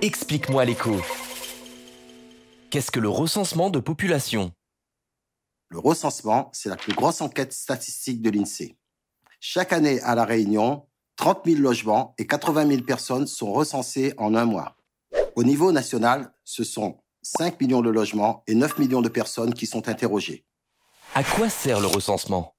Explique-moi l'écho. Qu'est-ce que le recensement de population? Le recensement, c'est la plus grosse enquête statistique de l'INSEE. Chaque année à La Réunion, 30 000 logements et 80 000 personnes sont recensés en un mois. Au niveau national, ce sont 5 millions de logements et 9 millions de personnes qui sont interrogées. À quoi sert le recensement?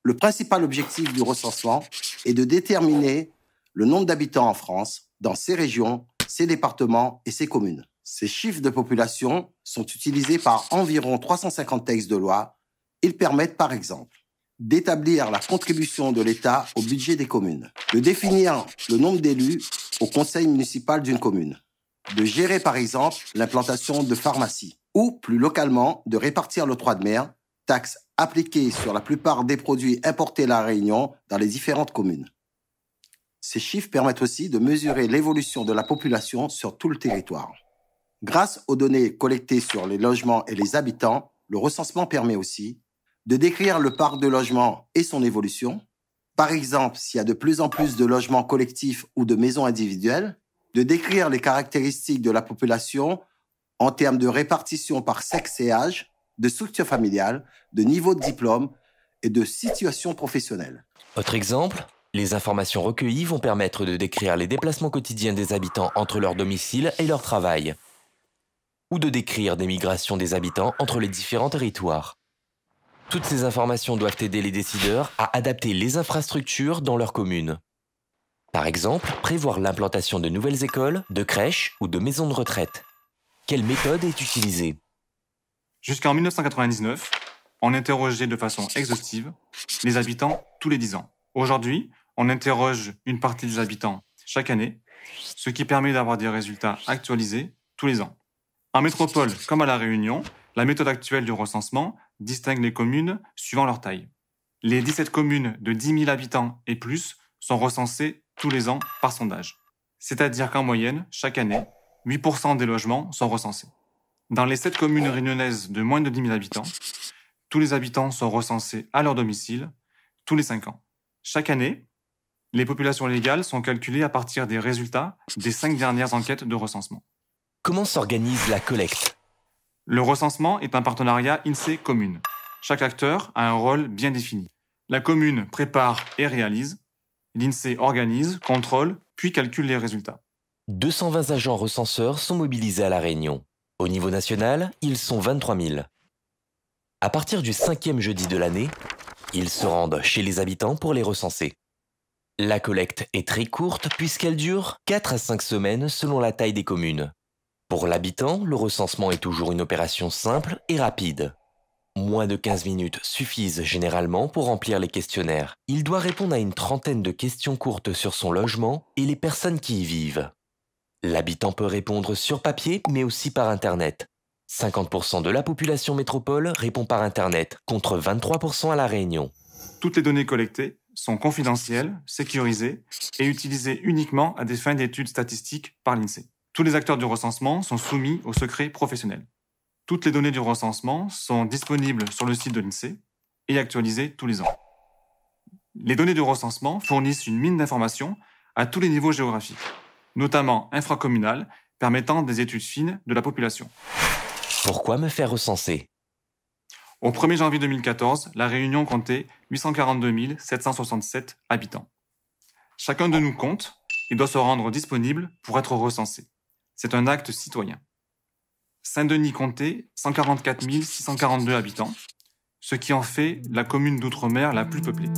Le principal objectif du recensement est de déterminer le nombre d'habitants en France, dans ces régions, ces départements et ces communes. Ces chiffres de population sont utilisés par environ 350 textes de loi. Ils permettent, par exemple, d'établir la contribution de l'État au budget des communes, de définir le nombre d'élus au conseil municipal d'une commune, de gérer, par exemple, l'implantation de pharmacies, ou, plus localement, de répartir l'octroi de mer, taxe appliquée sur la plupart des produits importés à La Réunion dans les différentes communes. Ces chiffres permettent aussi de mesurer l'évolution de la population sur tout le territoire. Grâce aux données collectées sur les logements et les habitants, le recensement permet aussi de décrire le parc de logements et son évolution, par exemple s'il y a de plus en plus de logements collectifs ou de maisons individuelles, de décrire les caractéristiques de la population en termes de répartition par sexe et âge, de structure familiale, de niveau de diplôme et de situation professionnelle. Autre exemple, les informations recueillies vont permettre de décrire les déplacements quotidiens des habitants entre leur domicile et leur travail, ou de décrire des migrations des habitants entre les différents territoires. Toutes ces informations doivent aider les décideurs à adapter les infrastructures dans leur commune. Par exemple, prévoir l'implantation de nouvelles écoles, de crèches ou de maisons de retraite. Quelle méthode est utilisée? Jusqu'en 1999, on interrogeait de façon exhaustive les habitants tous les 10 ans. Aujourd'hui, on interroge une partie des habitants chaque année, ce qui permet d'avoir des résultats actualisés tous les ans. En métropole comme à La Réunion, la méthode actuelle du recensement distingue les communes suivant leur taille. Les 17 communes de 10 000 habitants et plus sont recensées tous les ans par sondage. C'est-à-dire qu'en moyenne, chaque année, 8% des logements sont recensés. Dans les 7 communes réunionnaises de moins de 10 000 habitants, tous les habitants sont recensés à leur domicile tous les 5 ans. Chaque année, les populations légales sont calculées à partir des résultats des 5 dernières enquêtes de recensement. Comment s'organise la collecte? Le recensement est un partenariat INSEE-commune. Chaque acteur a un rôle bien défini. La commune prépare et réalise. L'INSEE organise, contrôle, puis calcule les résultats. 220 agents recenseurs sont mobilisés à La Réunion. Au niveau national, ils sont 23 000. À partir du 5e jeudi de l'année, ils se rendent chez les habitants pour les recenser. La collecte est très courte puisqu'elle dure 4 à 5 semaines selon la taille des communes. Pour l'habitant, le recensement est toujours une opération simple et rapide. Moins de 15 minutes suffisent généralement pour remplir les questionnaires. Il doit répondre à une trentaine de questions courtes sur son logement et les personnes qui y vivent. L'habitant peut répondre sur papier, mais aussi par Internet. 50% de la population métropole répond par Internet, contre 23% à La Réunion. Toutes les données collectées sont confidentielles, sécurisées et utilisées uniquement à des fins d'études statistiques par l'INSEE. Tous les acteurs du recensement sont soumis au secret professionnel. Toutes les données du recensement sont disponibles sur le site de l'INSEE et actualisées tous les ans. Les données du recensement fournissent une mine d'informations à tous les niveaux géographiques, notamment infracommunales, permettant des études fines de la population. Pourquoi me faire recenser? Au 1er janvier 2014, La Réunion comptait 842 767 habitants. Chacun de nous compte et doit se rendre disponible pour être recensé. C'est un acte citoyen. Saint-Denis comptait 144 642 habitants, ce qui en fait la commune d'outre-mer la plus peuplée.